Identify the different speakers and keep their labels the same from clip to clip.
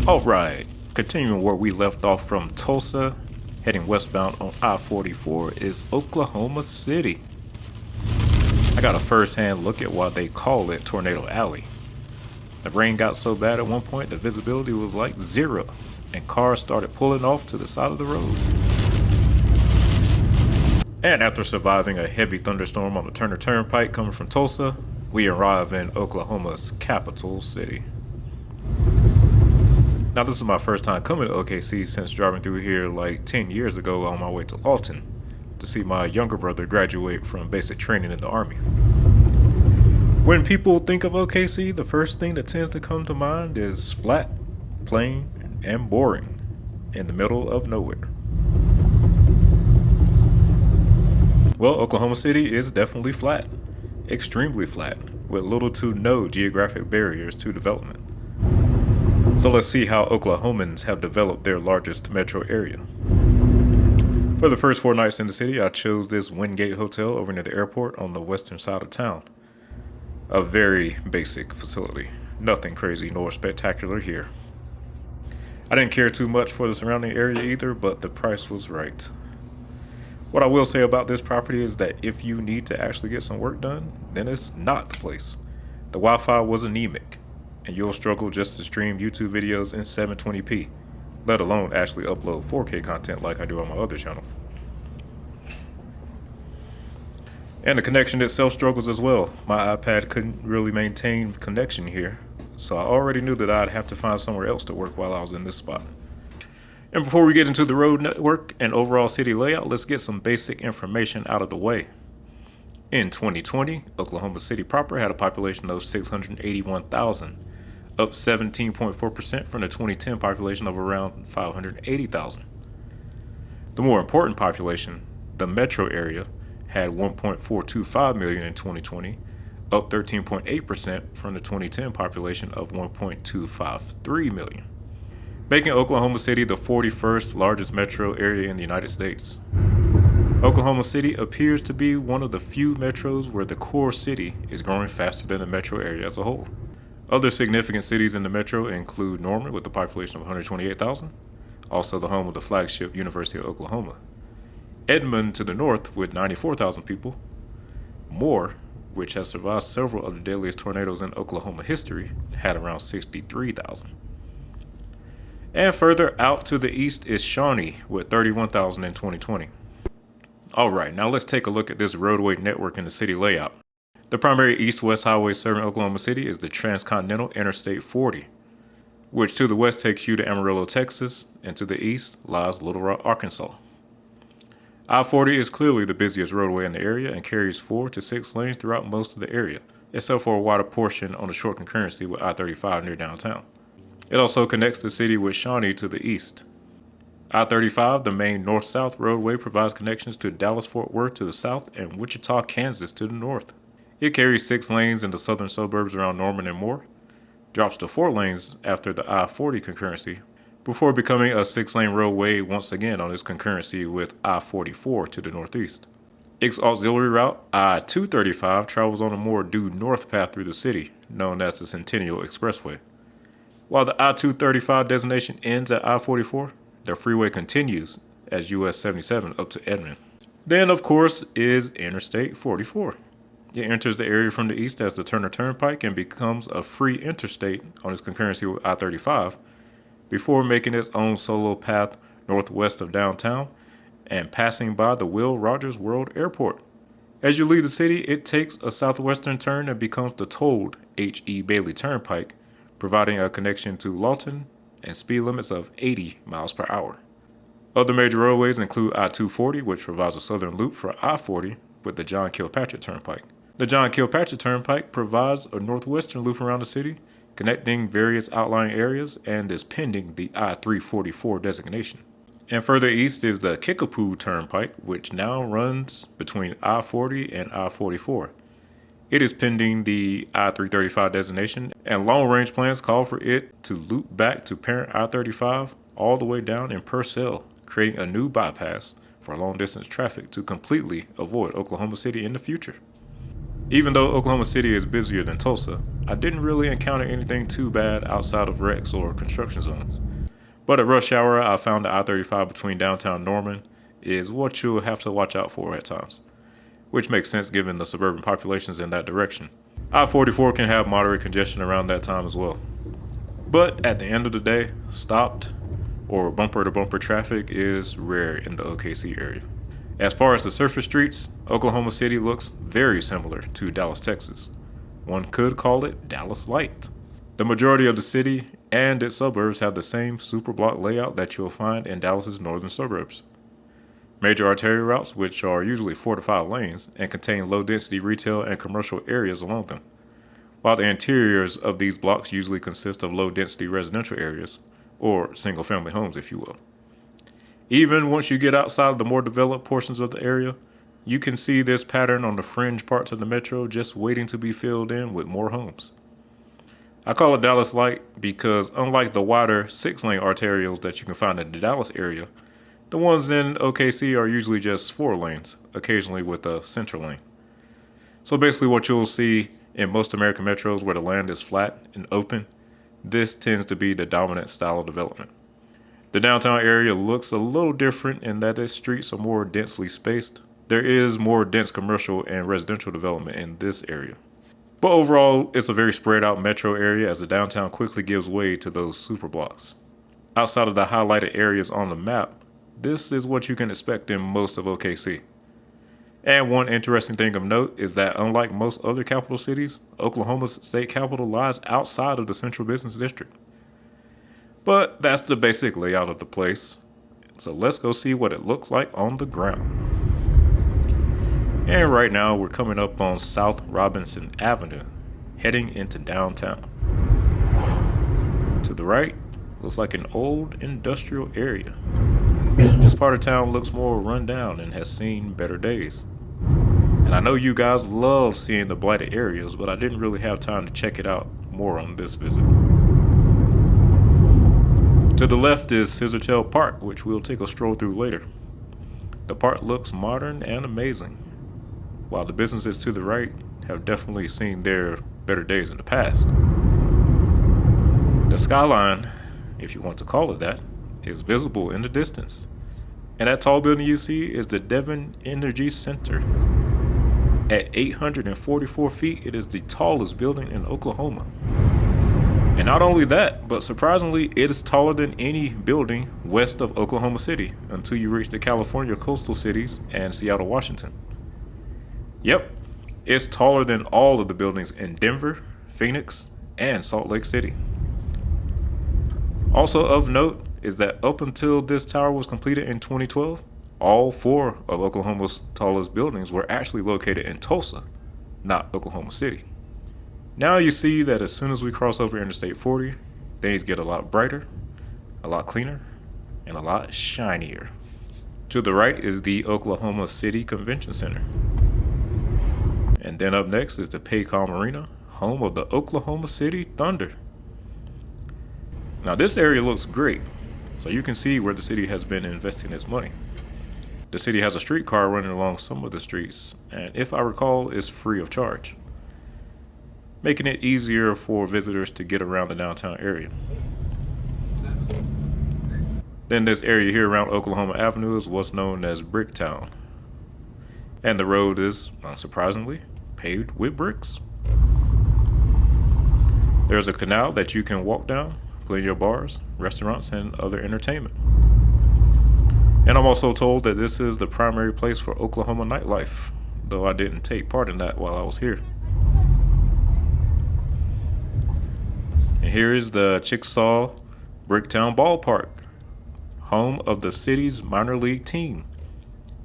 Speaker 1: Alright, continuing where we left off from Tulsa, heading westbound on I-44 is Oklahoma City. I got a first-hand look at why they call it Tornado Alley. The rain got so bad at one point the visibility was like zero, and cars started pulling off to the side of the road. And after surviving a heavy thunderstorm on the Turner Turnpike coming from Tulsa, we arrive in Oklahoma's capital city. Now this is my first time coming to OKC since driving through here like 10 years ago on my way to Lawton to see my younger brother graduate from basic training in the Army. When people think of OKC, the first thing that tends to come to mind is flat, plain, and boring in the middle of nowhere. Well, Oklahoma City is definitely flat, extremely flat, with little to no geographic barriers to development. So let's see how Oklahomans have developed their largest metro area. For the first 4 nights in the city, I chose this Wingate Hotel over near the airport on the western side of town. A very basic facility, nothing crazy nor spectacular here. I didn't care too much for the surrounding area either, but the price was right. What I will say about this property is that if you need to actually get some work done, then it's not the place. The Wi-Fi was anemic, and you'll struggle just to stream YouTube videos in 720p, let alone actually upload 4K content like I do on my other channel. And the connection itself struggles as well. My iPad couldn't really maintain connection here, so I already knew that I'd have to find somewhere else to work while I was in this spot. And before we get into the road network and overall city layout, let's get some basic information out of the way. In 2020, Oklahoma City proper had a population of 681,000, up 17.4% from the 2010 population of around 580,000. The more important population, the metro area, had 1.425 million in 2020, up 13.8% from the 2010 population of 1.253 million, making Oklahoma City the 41st largest metro area in the United States. Oklahoma City appears to be one of the few metros where the core city is growing faster than the metro area as a whole. Other significant cities in the metro include Norman with a population of 128,000, also the home of the flagship University of Oklahoma. Edmond to the north with 94,000 people. Moore, which has survived several of the deadliest tornadoes in Oklahoma history, had around 63,000. And further out to the east is Shawnee with 31,000 in 2020. Alright, now let's take a look at this roadway network in the city layout. The primary east-west highway serving Oklahoma City is the Transcontinental Interstate 40, which to the west takes you to Amarillo, Texas, and to the east lies Little Rock, Arkansas. I-40 is clearly the busiest roadway in the area and carries 4 to 6 lanes throughout most of the area, except for a wider portion on the short concurrency with I-35 near downtown. It also connects the city with Shawnee to the east. I-35, the main north-south roadway, provides connections to Dallas-Fort Worth to the south and Wichita, Kansas to the north. It carries 6 lanes in the southern suburbs around Norman and Moore, drops to 4 lanes after the I-40 concurrency, before becoming a 6-lane roadway once again on its concurrency with I-44 to the northeast. Its auxiliary route, I-235, travels on a more due north path through the city, known as the Centennial Expressway. While the I-235 designation ends at I-44, the freeway continues as US 77 up to Edmond. Then, of course, is Interstate 44. It enters the area from the east as the Turner Turnpike and becomes a free interstate on its concurrency with I-35, before making its own solo path northwest of downtown and passing by the Will Rogers World Airport. As you leave the city, it takes a southwestern turn and becomes the tolled H.E. Bailey Turnpike, providing a connection to Lawton and speed limits of 80 miles per hour. Other major roadways include I-240, which provides a southern loop for I-40 with the John Kilpatrick Turnpike. The John Kilpatrick Turnpike provides a northwestern loop around the city, connecting various outlying areas, and is pending the I-344 designation. And further east is the Kickapoo Turnpike, which now runs between I-40 and I-44. It is pending the I-335 designation, and long-range plans call for it to loop back to parent I-35 all the way down in Purcell, creating a new bypass for long-distance traffic to completely avoid Oklahoma City in the future. Even though Oklahoma City is busier than Tulsa, I didn't really encounter anything too bad outside of wrecks or construction zones. But at rush hour, I found the I-35 between downtown Norman is what you'll have to watch out for at times, which makes sense given the suburban populations in that direction. I-44 can have moderate congestion around that time as well. But at the end of the day, stopped or bumper-to-bumper traffic is rare in the OKC area. As far as the surface streets, Oklahoma City looks very similar to Dallas, Texas. One could call it Dallas-Lite. The majority of the city and its suburbs have the same superblock layout that you'll find in Dallas's northern suburbs. Major arterial routes, which are usually 4 to 5 lanes and contain low-density retail and commercial areas along them, while the interiors of these blocks usually consist of low-density residential areas, or single-family homes if you will. Even once you get outside of the more developed portions of the area, you can see this pattern on the fringe parts of the metro just waiting to be filled in with more homes. I call it Dallas-Lite because unlike the wider 6-lane arterials that you can find in the Dallas area, the ones in OKC are usually just 4 lanes, occasionally with a center lane. So basically what you'll see in most American metros where the land is flat and open, this tends to be the dominant style of development. The downtown area looks a little different in that its streets are more densely spaced. There is more dense commercial and residential development in this area. But overall, it's a very spread out metro area as the downtown quickly gives way to those super blocks. Outside of the highlighted areas on the map, this is what you can expect in most of OKC. And one interesting thing of note is that unlike most other capital cities, Oklahoma's state capital lies outside of the central business district. But that's the basic layout of the place. So let's go see what it looks like on the ground. And right now we're coming up on South Robinson Avenue, heading into downtown. To the right, looks like an old industrial area. This part of town looks more run down and has seen better days. And I know you guys love seeing the blighted areas, but I didn't really have time to check it out more on this visit. To the left is Scissortail Park, which we'll take a stroll through later. The park looks modern and amazing, while the businesses to the right have definitely seen their better days in the past. The skyline, if you want to call it that, is visible in the distance. And that tall building you see is the Devon Energy Center. At 844 feet, it is the tallest building in Oklahoma. And not only that, but surprisingly, it is taller than any building west of Oklahoma City until you reach the California coastal cities and Seattle, Washington. Yep, it's taller than all of the buildings in Denver, Phoenix, and Salt Lake City. Also of note is that up until this tower was completed in 2012, all 4 of Oklahoma's tallest buildings were actually located in Tulsa, not Oklahoma City. Now you see that as soon as we cross over Interstate 40, things get a lot brighter, a lot cleaner, and a lot shinier. To the right is the Oklahoma City Convention Center. And then up next is the Paycom Arena, home of the Oklahoma City Thunder. Now this area looks great, so you can see where the city has been investing its money. The city has a streetcar running along some of the streets, and if I recall, is free of charge, making it easier for visitors to get around the downtown area. Then this area here around Oklahoma Avenue is what's known as Bricktown. And the road is, unsurprisingly, paved with bricks. There's a canal that you can walk down, plenty of bars, restaurants, and other entertainment. And I'm also told that this is the primary place for Oklahoma nightlife, though I didn't take part in that while I was here. And here is the Chickasaw Bricktown Ballpark, home of the city's minor league team,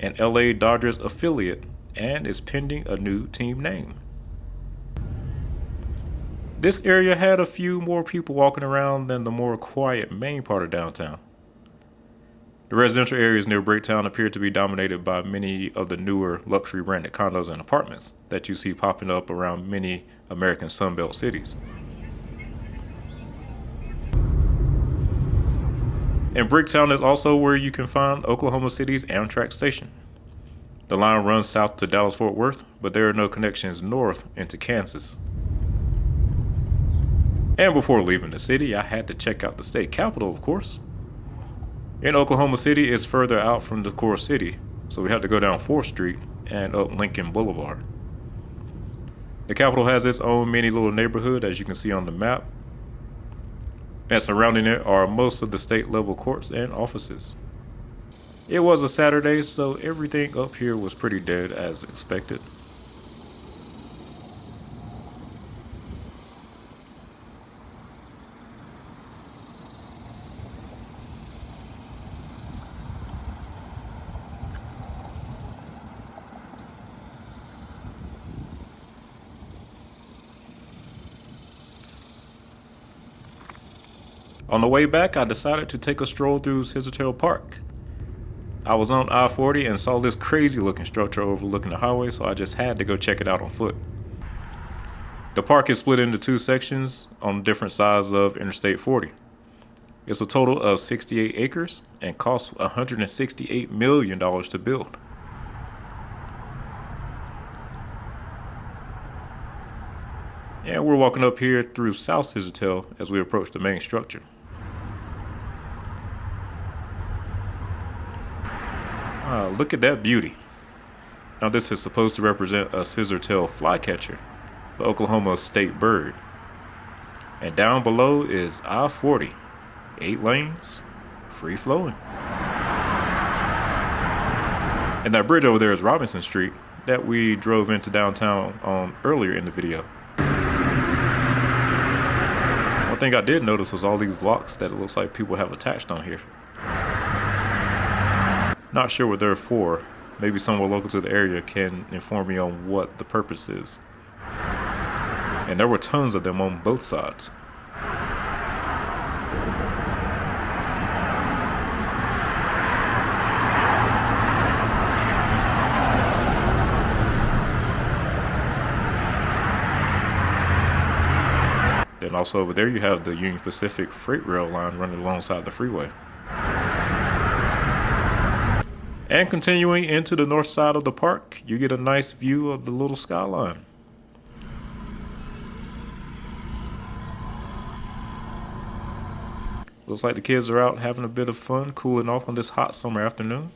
Speaker 1: an LA Dodgers affiliate, and is pending a new team name. This area had a few more people walking around than the more quiet main part of downtown. The residential areas near Bricktown appear to be dominated by many of the newer luxury branded condos and apartments that you see popping up around many American Sunbelt cities. And Bricktown is also where you can find Oklahoma City's Amtrak station. The line runs south to Dallas-Fort Worth, but there are no connections north into Kansas. And before leaving the city, I had to check out the state capitol, of course. In Oklahoma City, it's further out from the core city, so we had to go down 4th Street and up Lincoln Boulevard. The Capitol has its own mini little neighborhood, as you can see on the map, and surrounding it are most of the state level courts and offices. It was a Saturday, so everything up here was pretty dead as expected. On the way back, I decided to take a stroll through Scissortail Park. I was on I-40 and saw this crazy looking structure overlooking the highway, so I just had to go check it out on foot. The park is split into 2 sections on different sides of Interstate 40. It's a total of 68 acres and costs $168 million to build. And we're walking up here through South Scissortail as we approach the main structure. Look at that beauty. Now this is supposed to represent a scissortail flycatcher, the Oklahoma state bird. And down below is I-40, 8 lanes, free flowing. And that bridge over there is Robinson Street that we drove into downtown on earlier in the video. One thing I did notice was all these locks that it looks like people have attached on here. Not sure what they're for. Maybe someone local to the area can inform me on what the purpose is. And there were tons of them on both sides. Then also over there you have the Union Pacific freight rail line running alongside the freeway. And continuing into the north side of the park, you get a nice view of the little skyline. Looks like the kids are out having a bit of fun, cooling off on this hot summer afternoon.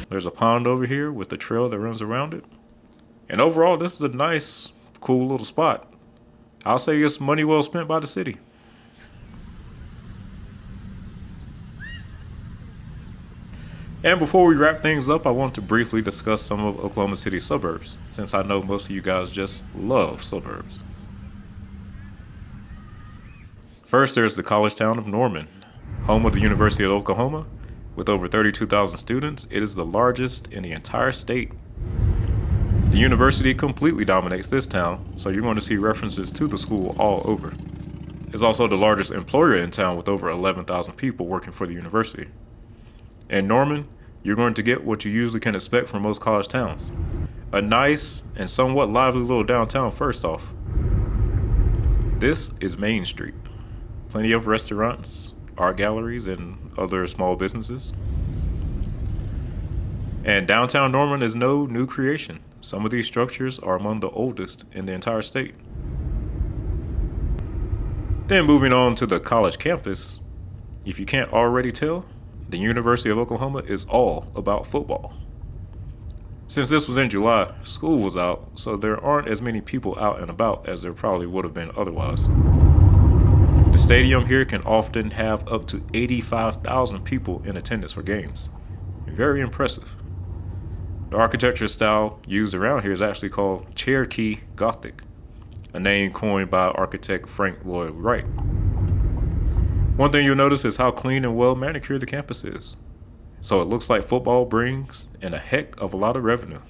Speaker 1: There's a pond over here with a trail that runs around it. And overall, this is a nice, cool little spot. I'll say it's money well spent by the city. And before we wrap things up, I want to briefly discuss some of Oklahoma City's suburbs, since I know most of you guys just love suburbs. First, there's the college town of Norman, home of the University of Oklahoma. With over 32,000 students, it is the largest in the entire state. The university completely dominates this town, so you're going to see references to the school all over. It's also the largest employer in town with over 11,000 people working for the university. In Norman, you're going to get what you usually can expect from most college towns. A nice and somewhat lively little downtown first off. This is Main Street. Plenty of restaurants, art galleries, and other small businesses. And downtown Norman is no new creation. Some of these structures are among the oldest in the entire state. Then moving on to the college campus, if you can't already tell, the University of Oklahoma is all about football. Since this was in July, school was out, so there aren't as many people out and about as there probably would have been otherwise. The stadium here can often have up to 85,000 people in attendance for games. Very impressive. The architecture style used around here is actually called Cherokee Gothic, a name coined by architect Frank Lloyd Wright. One thing you'll notice is how clean and well manicured the campus is. So it looks like football brings in a heck of a lot of revenue.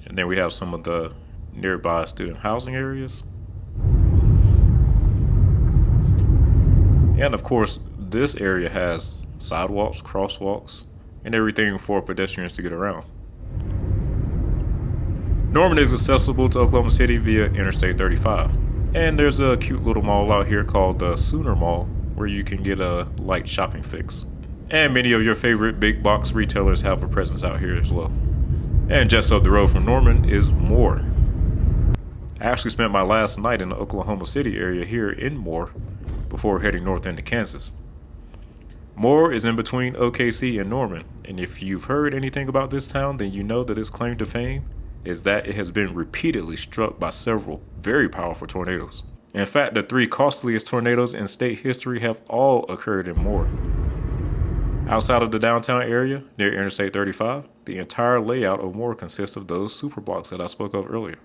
Speaker 1: And then we have some of the nearby student housing areas. And of course, this area has sidewalks, crosswalks, and everything for pedestrians to get around. Norman is accessible to Oklahoma City via Interstate 35. And there's a cute little mall out here called the Sooner Mall where you can get a light shopping fix. And many of your favorite big box retailers have a presence out here as well. And just up the road from Norman is Moore. I actually spent my last night in the Oklahoma City area here in Moore before heading north into Kansas. Moore is in between OKC and Norman, and if you've heard anything about this town, then you know that its claim to fame is that it has been repeatedly struck by several very powerful tornadoes. In fact, the 3 costliest tornadoes in state history have all occurred in Moore. Outside of the downtown area, near Interstate 35, the entire layout of Moore consists of those superblocks that I spoke of earlier.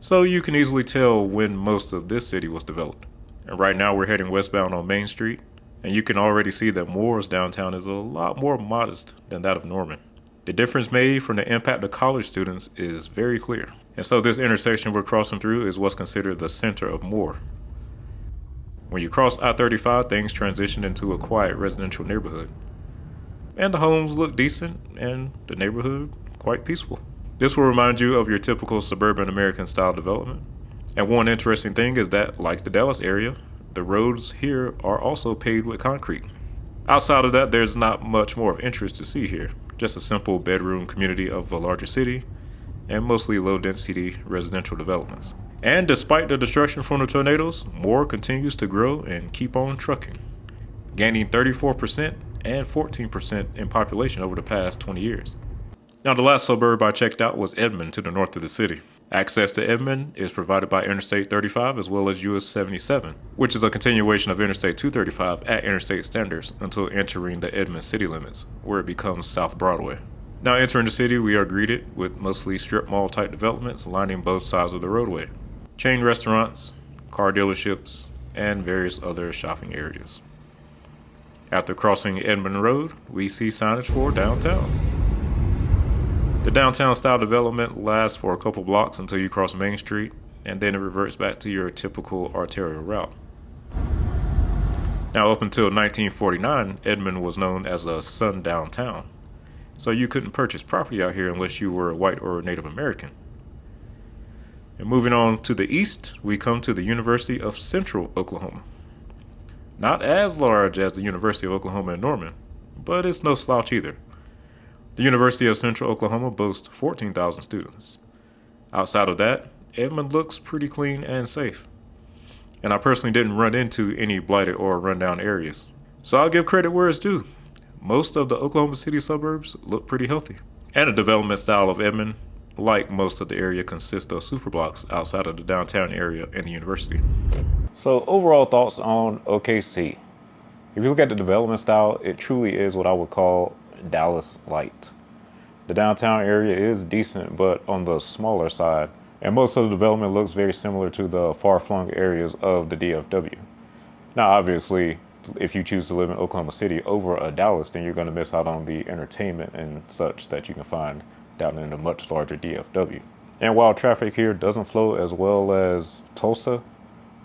Speaker 1: So you can easily tell when most of this city was developed. And right now we're heading westbound on Main Street, and you can already see that Moore's downtown is a lot more modest than that of Norman. The difference made from the impact of college students is very clear. And so this intersection we're crossing through is what's considered the center of Moore. When you cross I-35, things transition into a quiet residential neighborhood. And the homes look decent, and the neighborhood quite peaceful. This will remind you of your typical suburban American style development. And one interesting thing is that, like the Dallas area, the roads here are also paved with concrete. Outside of that, there's not much more of interest to see here. Just a simple bedroom community of a larger city, and mostly low-density residential developments. And despite the destruction from the tornadoes, Moore continues to grow and keep on trucking, gaining 34% and 14% in population over the past 20 years. Now, the last suburb I checked out was Edmond to the north of the city. Access to Edmond is provided by Interstate 35 as well as US 77, which is a continuation of Interstate 235 at interstate standards until entering the Edmond city limits, where it becomes South Broadway. Now entering the city, we are greeted with mostly strip mall type developments lining both sides of the roadway, chain restaurants, car dealerships, and various other shopping areas. After crossing Edmond Road, we see signage for downtown. The downtown style development lasts for a couple blocks until you cross Main Street, and then it reverts back to your typical arterial route. Now, up until 1949, Edmond was known as a sundown town, so you couldn't purchase property out here unless you were white or Native American. And moving on to the east, we come to the University of Central Oklahoma. Not as large as the University of Oklahoma in Norman, but it's no slouch either. The University of Central Oklahoma boasts 14,000 students. Outside of that, Edmond looks pretty clean and safe. And I personally didn't run into any blighted or rundown areas. So I'll give credit where it's due. Most of the Oklahoma City suburbs look pretty healthy. And the development style of Edmond, like most of the area, consists of superblocks outside of the downtown area and the university. So overall thoughts on OKC. If you look at the development style, it truly is what I would call Dallas-Lite. The downtown area is decent, but on the smaller side, and most of the development looks very similar to the far-flung areas of the DFW. Now, obviously, if you choose to live in Oklahoma City over a Dallas, then you're going to miss out on the entertainment and such that you can find down in a much larger DFW. And while traffic here doesn't flow as well as Tulsa,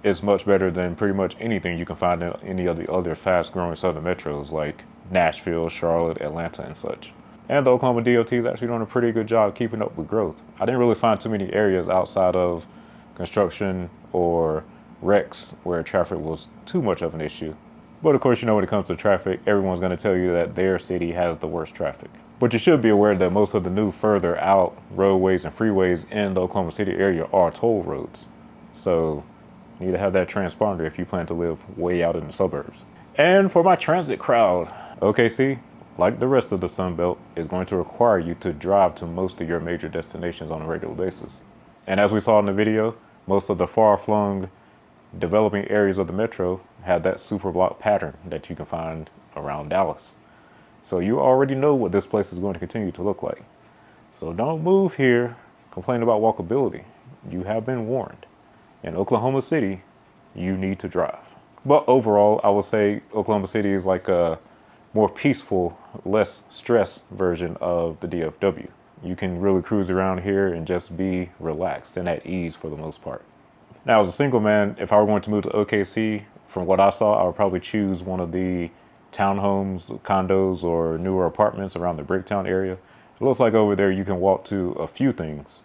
Speaker 1: it's much better than pretty much anything you can find in any of the other fast-growing southern metros like Nashville, Charlotte, Atlanta, and such. And the Oklahoma DOT is actually doing a pretty good job keeping up with growth. I didn't really find too many areas outside of construction or wrecks where traffic was too much of an issue. But of course, you know, when it comes to traffic, everyone's going to tell you that their city has the worst traffic. But you should be aware that most of the new further out roadways and freeways in the Oklahoma City area are toll roads. So you need to have that transponder if you plan to live way out in the suburbs. And for my transit crowd, OKC, like the rest of the Sun Belt, is going to require you to drive to most of your major destinations on a regular basis. And as we saw in the video, most of the far-flung developing areas of the metro have that super block pattern that you can find around Dallas. So you already know what this place is going to continue to look like. So don't move here, complain about walkability. You have been warned. In Oklahoma City, you need to drive. But overall, I would say Oklahoma City is like a more peaceful, less stress version of the DFW. You can really cruise around here and just be relaxed and at ease for the most part. Now, as a single man, if I were going to move to OKC, from what I saw, I would probably choose one of the townhomes, condos, or newer apartments around the Bricktown area, it looks like over there you can walk to a few things,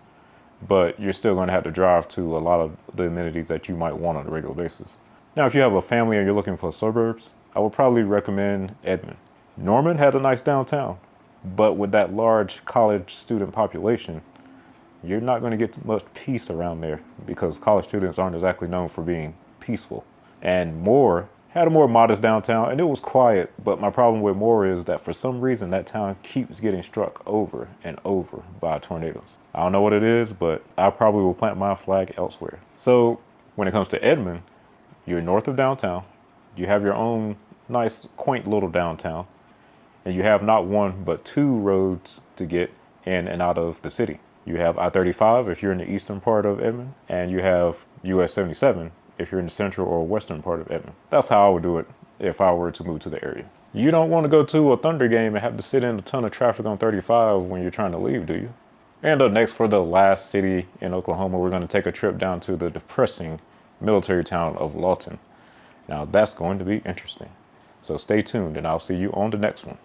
Speaker 1: but you're still going to have to drive to a lot of the amenities that you might want on a regular basis. Now, if you have a family and you're looking for suburbs, I would probably recommend Edmond. Norman has a nice downtown, but with that large college student population, you're not going to get much peace around there because college students aren't exactly known for being peaceful. And Moore had a more modest downtown, and it was quiet, but my problem with Moore is that for some reason that town keeps getting struck over and over by tornadoes. I don't know what it is, but I probably will plant my flag elsewhere. So when it comes to Edmond, you're north of downtown, you have your own nice, quaint little downtown, and you have not one, but two roads to get in and out of the city. You have I-35 if you're in the eastern part of Edmond, and you have US 77 if you're in the central or western part of Edmond. That's how I would do it if I were to move to the area. You don't want to go to a Thunder game and have to sit in a ton of traffic on 35 when you're trying to leave, do you? And up next, for the last city in Oklahoma, we're going to take a trip down to the depressing military town of Lawton. Now that's going to be interesting. So stay tuned and I'll see you on the next one.